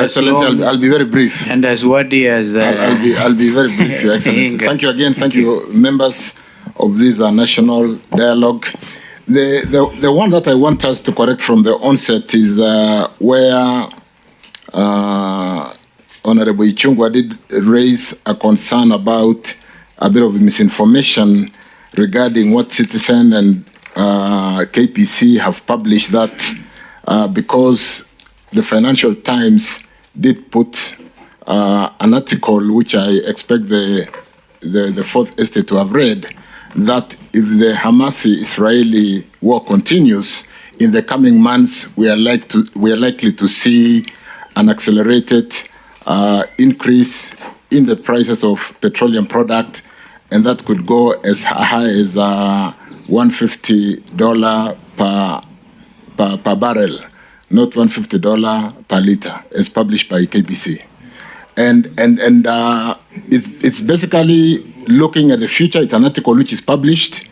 Excellency, I'll be very brief. And as wordy as... I'll be very brief, Your Excellency. Thank you again. Thank you, members of this national dialogue. The one that I want us to correct from the onset is where Honorable Ichung'wa did raise a concern about a bit of misinformation regarding what Citizen and KPC have published, that because the Financial Times did put an article which I expect the Fourth Estate to have read, that if the Hamas-Israeli war continues, in the coming months we are likely to see an accelerated increase in the prices of petroleum product, and that could go as high as $150 per barrel, not $150 per liter, as published by KBC. And it's basically looking at the future. It's an article which is published.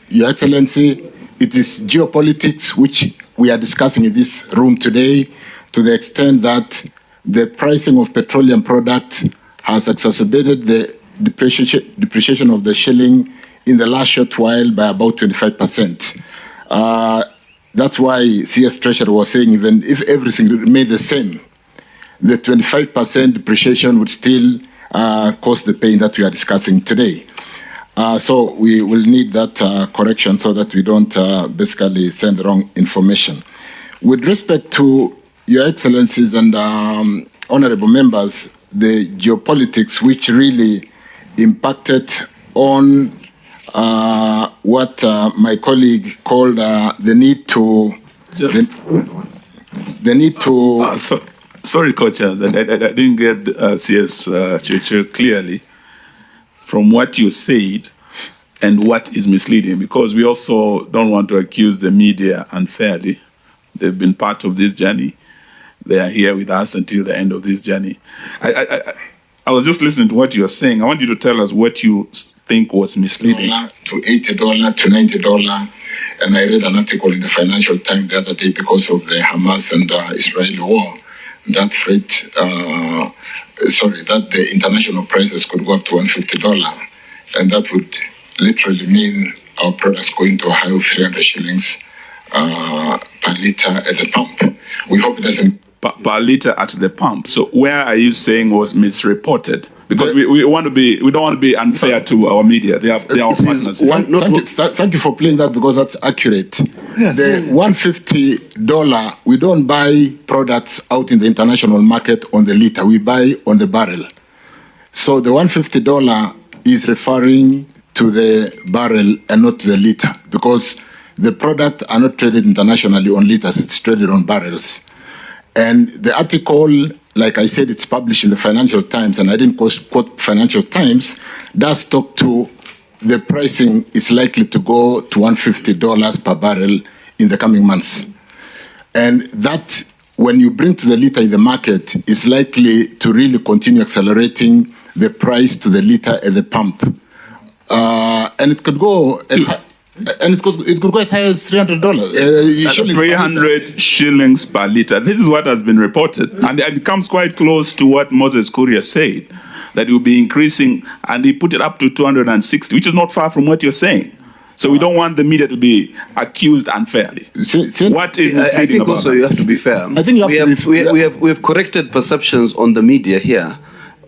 Your Excellency, it is geopolitics which we are discussing in this room today, to the extent that the pricing of petroleum products has exacerbated the depreciation of the shilling in the last short while by about 25%. That's why CS Treasurer was saying, even if everything remained the same, the 25% depreciation would still cause the pain that we are discussing today. So we will need that correction so that we don't basically send the wrong information. With respect to Your Excellencies and honorable members, the geopolitics which really impacted on what my colleague called the need to... Sorry, coaches, I didn't get CS Chirchir clearly from what you said and what is misleading, because we also don't want to accuse the media unfairly. They've been part of this journey. They are here with us until the end of this journey. I was just listening to what you were saying. I want you to tell us what you think was misleading. To $80 to $90. And I read an article in the Financial Times the other day because of the Hamas and Israeli war, that that the international prices could go up to $150. And that would literally mean our products going to a high of 300 shillings per liter at the pump. We hope it doesn't... Per liter at the pump. So where are you saying was misreported? Because we don't want to be unfair to our media. They are partners. Thank you for playing that, because that's accurate. Yeah, the $150, we don't buy products out in the international market on the liter. We buy on the barrel. So the $150 is referring to the barrel and not to the liter, because the product are not traded internationally on liters. It's traded on barrels. And the article, like I said, it's published in the Financial Times, and I didn't quote Financial Times, does talk to the pricing is likely to go to $150 per barrel in the coming months. And that, when you bring to the liter in the market, is likely to really continue accelerating the price to the liter at the pump. And it could go as high... And it could go as high as $300. 300 shillings per liter. This is what has been reported. And it comes quite close to what Moses Kuria said, that it will be increasing, and he put it up to 260, which is not far from what you're saying. So we don't want the media to be accused unfairly. What is misleading I think also you have to be fair. I think we have corrected perceptions on the media here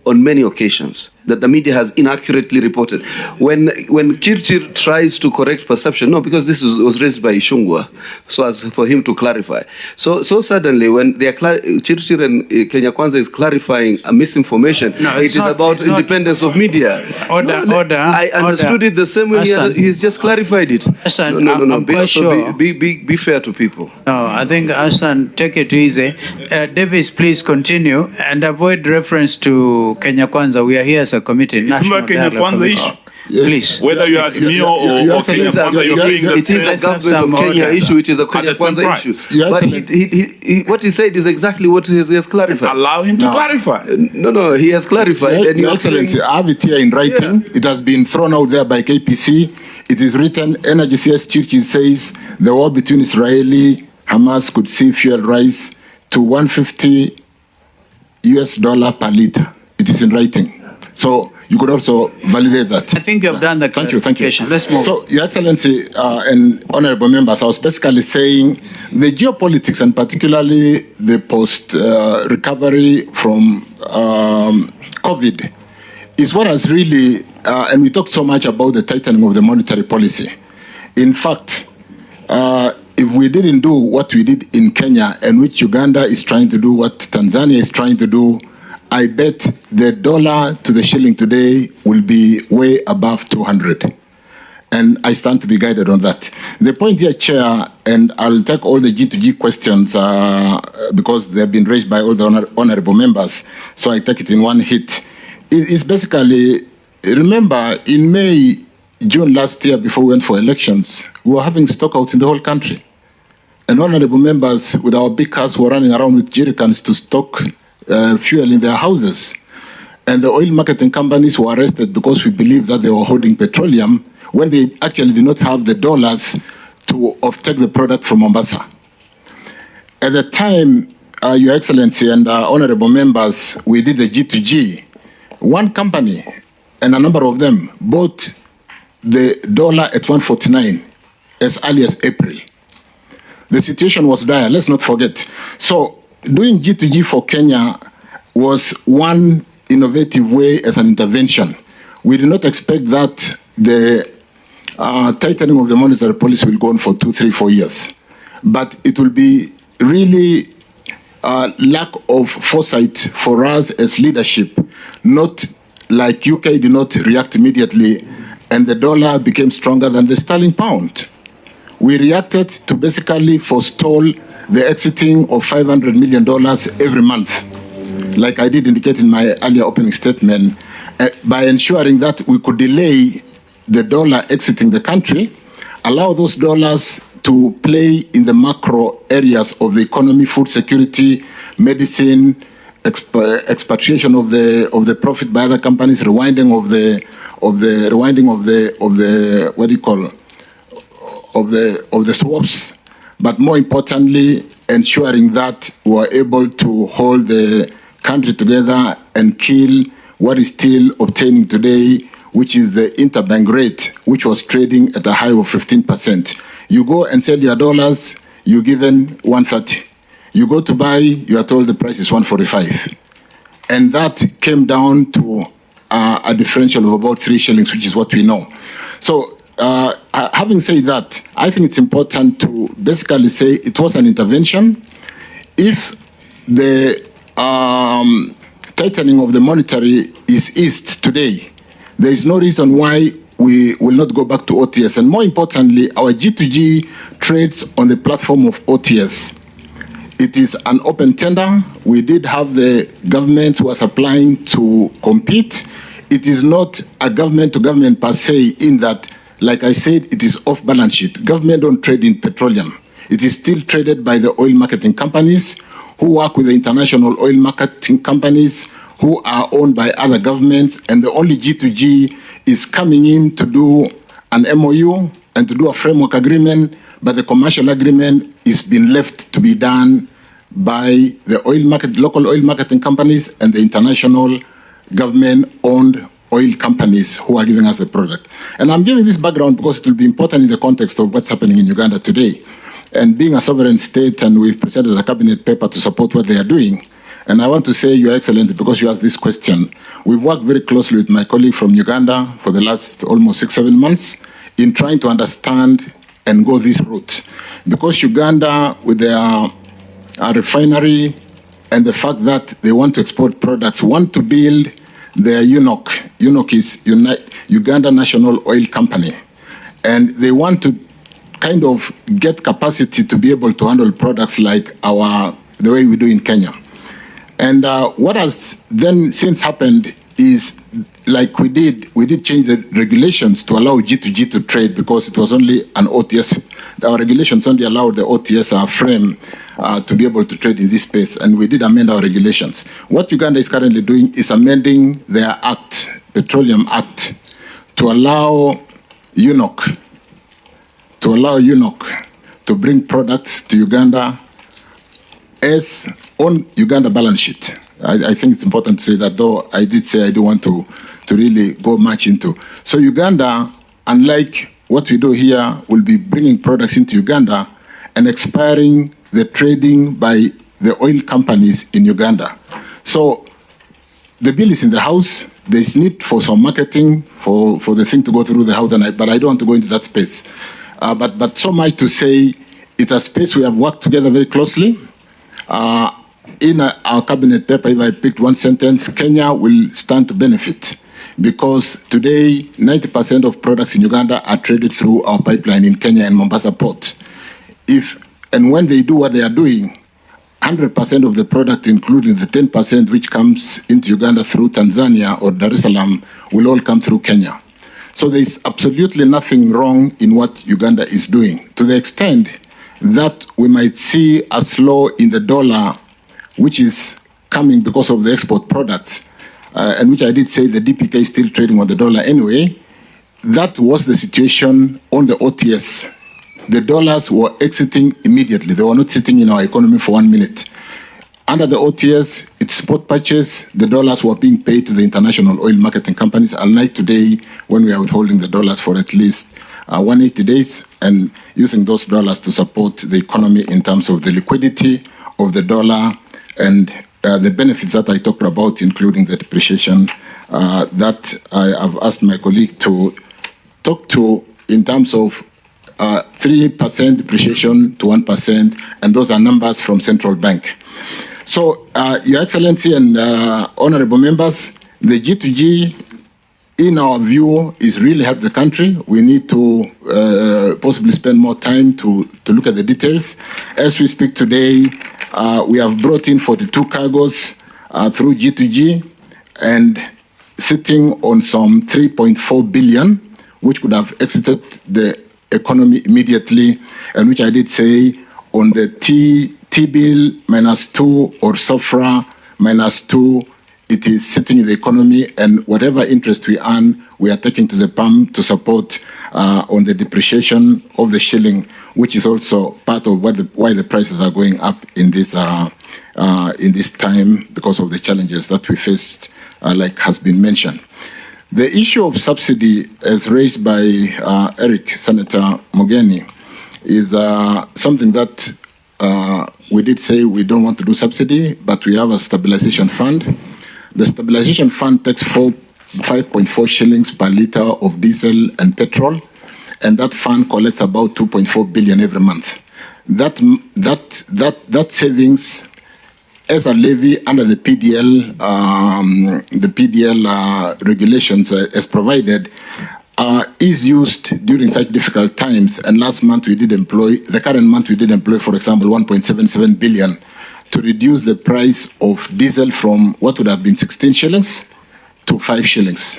on many occasions that the media has inaccurately reported. When Chirchir tries to correct perception, no, because this was raised by Ichung'wa, so as for him to clarify. So suddenly when they are Chirchir and Kenya Kwanza is clarifying a misinformation, it is about independence of media. Order. I understood it the same way he's just clarified it. Hassan, no. Be fair to people. No, I think Hassan, take it easy. Davis, please continue and avoid reference to Kenya Kwanza. We are here as a committee. It's about Kenya Kwanza issue. Please. Whether you ask me or Kenya Kwanza, you're doing the same. It is a government of Kenya issue, which is a Kenya Kwanza issue. But what he said is exactly what he has clarified. Allow him to clarify. No, he has clarified. Your Excellency, I have it here in writing. Yeah. It has been thrown out there by KPC. It is written, Energy CS Chirchir says the war between Israeli Hamas could see fuel rise to $150 US dollar per liter. It is in writing. So you could also validate that. I think you have done the Thank you. clarification. Let's move. So, Your Excellency and honorable members, I was basically saying the geopolitics and particularly the post-recovery from COVID is what has really, and we talked so much about the tightening of the monetary policy. In fact, if we didn't do what we did in Kenya and which Uganda is trying to do, what Tanzania is trying to do, I bet the dollar to the shilling today will be way above 200. And I stand to be guided on that. The point here, Chair, and I'll take all the G2G questions because they've been raised by all the honorable members, so I take it in one hit. It's basically, remember, in May, June last year, before we went for elections, we were having stockouts in the whole country. And honorable members with our big cars were running around with jerrycans to stock fuel in their houses. And the oil marketing companies were arrested because we believed that they were holding petroleum when they actually did not have the dollars to offtake the product from Mombasa. At the time, Your Excellency and honorable members, we did the G2G. One company and a number of them bought the dollar at 149 as early as April. The situation was dire, let's not forget. So doing G2G for Kenya was one innovative way as an intervention. We did not expect that the tightening of the monetary policy will go on for 2, 3, 4 years. But it will be really lack of foresight for us as leadership, not like UK did not react immediately and the dollar became stronger than the sterling pound. We reacted to basically forestall the exiting of $500 million every month, like I did indicate in my earlier opening statement, by ensuring that we could delay the dollar exiting the country, allow those dollars to play in the macro areas of the economy, food security, medicine, expatriation of the profit by other companies, rewinding of the what do you call of the swaps, but more importantly, ensuring that we are able to hold the country together and kill what is still obtaining today, which is the interbank rate, which was trading at a high of 15%. You go and sell your dollars, you're given 130. You go to buy, you are told the price is 145. And that came down to a differential of about 3 shillings, which is what we know. So having said that, I think it's important to basically say it was an intervention. If the tightening of the monetary is eased today, there is no reason why we will not go back to OTS. And more importantly, our G2G trades on the platform of OTS. It is an open tender. We did have the governments who are supplying to compete. It is not a government to government per se in that, like I said, it is off balance sheet. Government don't trade in petroleum. It is still traded by the oil marketing companies who work with the international oil marketing companies who are owned by other governments, and the only G2G is coming in to do an MOU and to do a framework agreement, but the commercial agreement is being left to be done by the local oil marketing companies and the international government-owned oil companies who are giving us the product. And I'm giving this background because it will be important in the context of what's happening in Uganda today. And being a sovereign state, and we've presented a cabinet paper to support what they are doing. And I want to say, Your Excellency, because you asked this question, we've worked very closely with my colleague from Uganda for the last almost 6, 7 months in trying to understand and go this route. Because Uganda, with their refinery and the fact that they want to export products, want to build their UNOC. UNOC is Uganda National Oil Company. And they want to kind of get capacity to be able to handle products like the way we do in Kenya. And what has then since happened is, like we did change the regulations to allow G2G to trade because it was only an OTS. Our regulations only allowed the OTS frame to be able to trade in this space, and we did amend our regulations. What Uganda is currently doing is amending their act, Petroleum Act, to allow UNOC to bring products to Uganda as on Uganda balance sheet. I think it's important to say that, though I did say I don't want to really go much into. So Uganda, unlike what we do here, will be bringing products into Uganda and expiring the trading by the oil companies in Uganda. So the bill is in the House. There's need for some marketing for the thing to go through the House, but I don't want to go into that space. But so much to say, it's a space we have worked together very closely. In our cabinet paper, if I picked one sentence, Kenya will stand to benefit, because today 90% of products in Uganda are traded through our pipeline in Kenya and Mombasa port. And when they do what they are doing, 100% of the product, including the 10% which comes into Uganda through Tanzania or Dar es Salaam, will all come through Kenya. So there is absolutely nothing wrong in what Uganda is doing, to the extent that we might see a slow in the dollar, which is coming because of the export products, and which I did say the DPK is still trading on the dollar anyway. That was the situation on the OTS. The dollars were exiting immediately. They were not sitting in our economy for 1 minute. Under the OTS, it's spot purchase. The dollars were being paid to the international oil marketing companies, unlike today when we are withholding the dollars for at least 180 days and using those dollars to support the economy in terms of the liquidity of the dollar and the benefits that I talked about, including the depreciation that I have asked my colleague to talk to in terms of 3% depreciation to 1%, and those are numbers from Central Bank. So, Your Excellency and honorable members, the G2G, in our view, is really help the country. We need to possibly spend more time to look at the details. As we speak today, we have brought in 42 cargoes through G2G and sitting on some 3.4 billion, which could have exited the economy immediately, and which I did say on the T-bill -2 or SOFRA -2, it is sitting in the economy, and whatever interest we earn, we are taking to the PAM to support on the depreciation of the shilling, which is also part of why the prices are going up in this time because of the challenges that we faced, like has been mentioned. The issue of subsidy, as raised by Senator Mugeni, is something that we did say we don't want to do subsidy, but we have a stabilization fund. The stabilization fund takes 5.4 shillings per litre of diesel and petrol, and that fund collects about 2.4 billion every month. That savings as a levy under the PDL regulations as provided, is used during such difficult times. And last month we did employ, the current month we did employ, for example, 1.77 billion to reduce the price of diesel from what would have been 16 shillings to 5 shillings.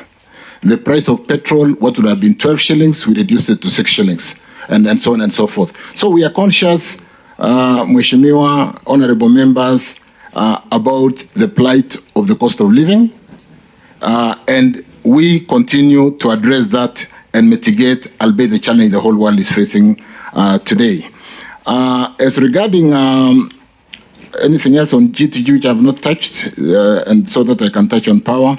The price of petrol, what would have been 12 shillings, we reduced it to 6 shillings, and so on and so forth. So we are conscious, Mheshimiwa, honorable members, about the plight of the cost of living, and we continue to address that and mitigate, albeit the challenge the whole world is facing today. As regarding anything else on G2G which I have not touched, and so that I can touch on power,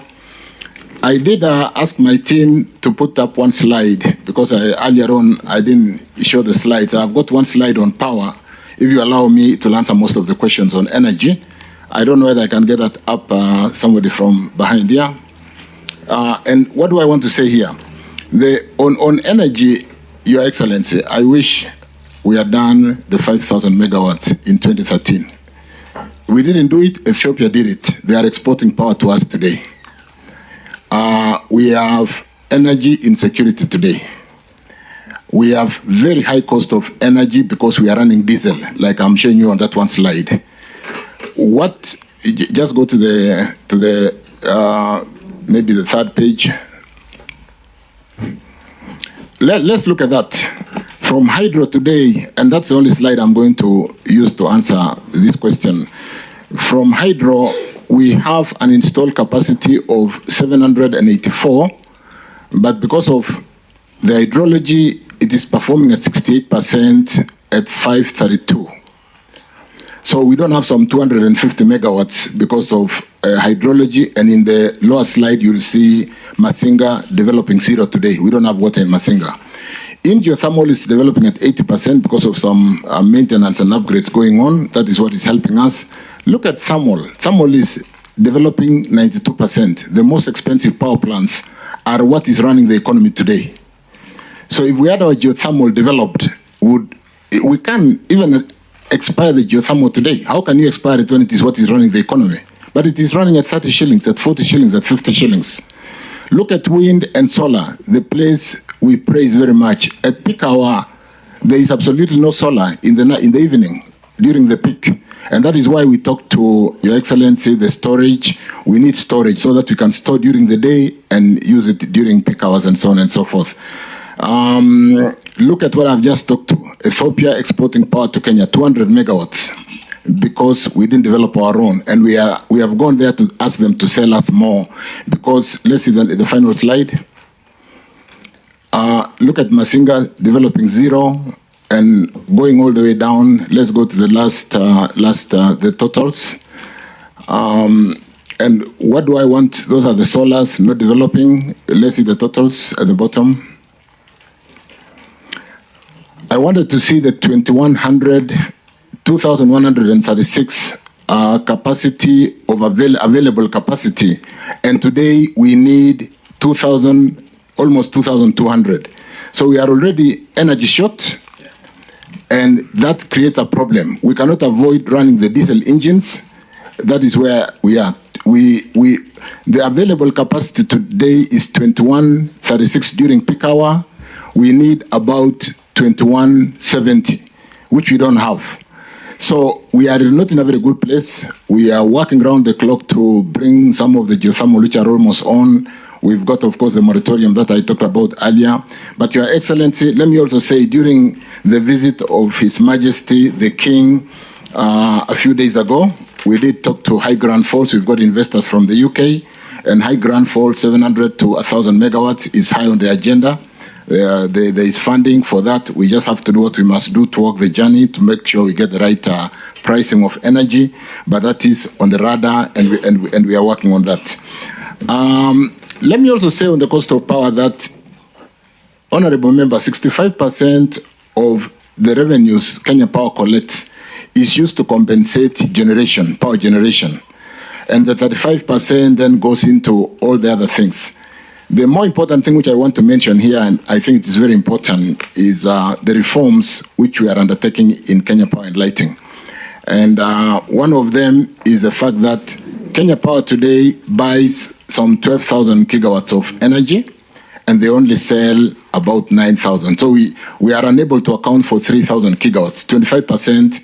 I did ask my team to put up one slide, because earlier on I didn't show the slides. I've got one slide on power. If you allow me to answer most of the questions on energy, I don't know whether I can get that up, somebody from behind here. And what do I want to say here? On energy, Your Excellency, I wish we had done the 5,000 megawatts in 2013. We didn't do it, Ethiopia did it. They are exporting power to us today. We have energy insecurity today. We have very high cost of energy because we are running diesel, like I'm showing you on that one slide. Just go to the maybe the third page. Let's look at that. From hydro today, and that's the only slide I'm going to use to answer this question. From hydro, we have an installed capacity of 784, but because of the hydrology, it is performing at 68% at 532. So we don't have some 250 megawatts because of hydrology. And in the lower slide, you'll see Masinga developing 0 today. We don't have water in Masinga. In geothermal, it's developing at 80% because of some maintenance and upgrades going on. That is what is helping us. Look at thermal. Thermal is developing 92%. The most expensive power plants are what is running the economy today. So if we had our geothermal developed, we can even expire the geothermal today. How can you expire it when it is what is running the economy? But it is running at 30 shillings, at 40 shillings, at 50 shillings. Look at wind and solar, the place we praise very much. At peak hour, there is absolutely no solar in the evening, during the peak. And that is why we talk to Your Excellency, the storage. We need storage so that we can store during the day and use it during peak hours and so on and so forth. Look at what I've just talked to. Ethiopia exporting power to Kenya, 200 megawatts, because we didn't develop our own. And we have gone there to ask them to sell us more, because let's see the final slide. Look at Masinga developing 0 and going all the way down. Let's go to the the totals. And what do I want? Those are the solars not developing. Let's see the totals at the bottom. I wanted to see the 2,136 capacity of available capacity. And today we need 2,000, almost 2,200. So we are already energy short, and that creates a problem. We cannot avoid running the diesel engines. That is where we are. The available capacity today is 2136 during peak hour. We need about 2170, which we don't have. So we are not in a very good place. We are working around the clock to bring some of the geothermal, which are almost on. We've got, of course, the moratorium that I talked about earlier. But Your Excellency, let me also say, during the visit of His Majesty, the King, a few days ago, we did talk to High Grand Falls. We've got investors from the UK, and High Grand Falls, 700 to 1,000 megawatts is high on the agenda. There is funding for that. We just have to do what we must do to walk the journey to make sure we get the right pricing of energy. But that is on the radar, and we are working on that. Let me also say on the cost of power that, Honorable Member, 65% of the revenues Kenya Power collects is used to compensate power generation. And the 35% then goes into all the other things. The more important thing which I want to mention here, and I think it is very important, is the reforms which we are undertaking in Kenya Power and Lighting. And one of them is the fact that Kenya Power today buys some 12,000 gigawatts of energy, and they only sell about 9,000. So we are unable to account for 3,000 gigawatts. 25%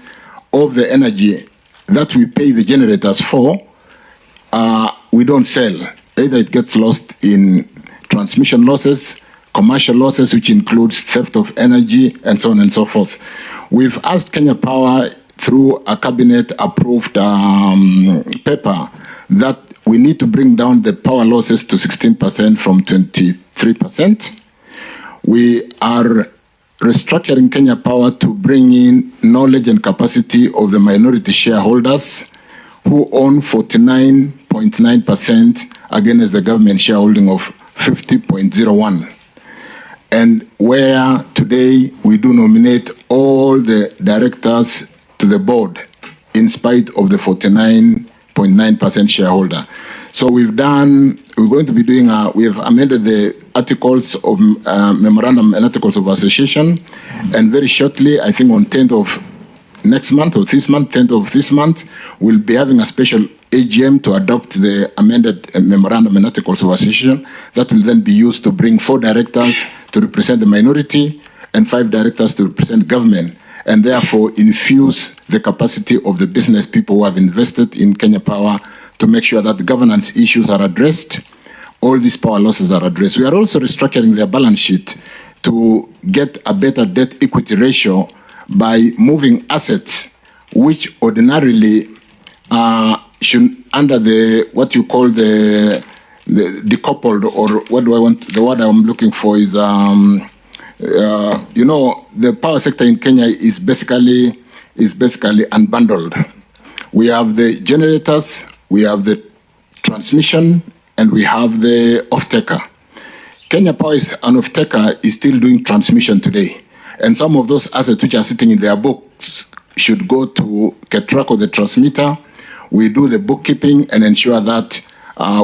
of the energy that we pay the generators for, we don't sell. Either it gets lost in transmission losses, commercial losses, which includes theft of energy, and so on and so forth. We've asked Kenya Power through a cabinet-approved paper that we need to bring down the power losses to 16% from 23%. We are restructuring Kenya Power to bring in knowledge and capacity of the minority shareholders who own 49.9% against the government shareholding of 50.01. And where today we do nominate all the directors to the board in spite of the 49.9% shareholder. So we're going to be doing, we have amended the articles of memorandum and articles of association, and very shortly, I think on 10th of next month or this month, 10th of this month, we'll be having a special AGM to adopt the amended memorandum and articles of association that will then be used to bring 4 directors to represent the minority and 5 directors to represent government, and therefore infuse the capacity of the business people who have invested in Kenya Power to make sure that the governance issues are addressed, all these power losses are addressed. We are also restructuring their balance sheet to get a better debt equity ratio by moving assets which ordinarily should under the what you call the decoupled, or what do I want, the word I'm looking for is the power sector in Kenya is basically is basically unbundled. We have the generators, we have the transmission, and we have the off-taker. Kenya Power is an off-taker, is still doing transmission today. And some of those assets which are sitting in their books should go to get track of the transmitter. We do the bookkeeping and ensure that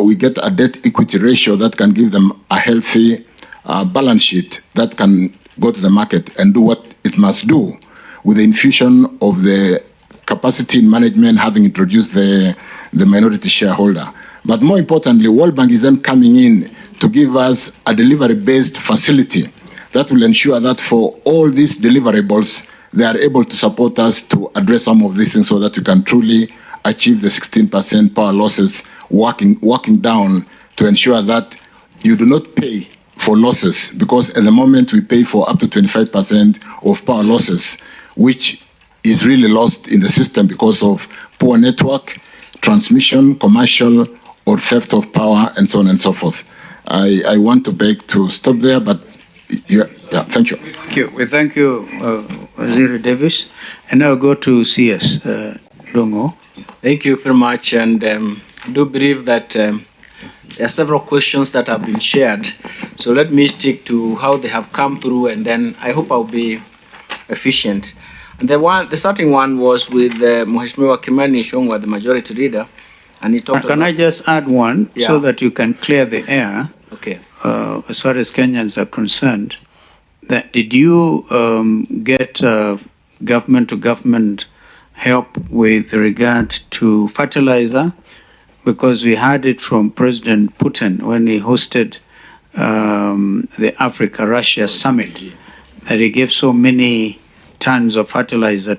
we get a debt-equity ratio that can give them a healthy balance sheet that can go to the market and do what it must do with the infusion of the capacity in management, having introduced the minority shareholder. But more importantly, World Bank is then coming in to give us a delivery-based facility that will ensure that for all these deliverables, they are able to support us to address some of these things so that we can truly achieve the 16% power losses, working down to ensure that you do not pay for losses, because at the moment we pay for up to 25% of power losses, which is really lost in the system because of poor network, transmission, commercial, or theft of power, and so on and so forth. I want to beg to stop there, but yeah, thank you. Thank you. We thank you, Waziri Davis. And now go to CS Dongo. Thank you very much, and I do believe that there are several questions that have been shared. So let me stick to how they have come through, and then I hope I'll be efficient. And the starting one was with Mheshimiwa Kimani Ichung'wah, the majority leader, and he talked Can I just add one so that you can clear the air? Okay. As far as Kenyans are concerned, that did you get government-to-government help with regard to fertilizer? Because we heard it from President Putin when he hosted the Africa-Russia summit, that he gave so many tons of fertilizer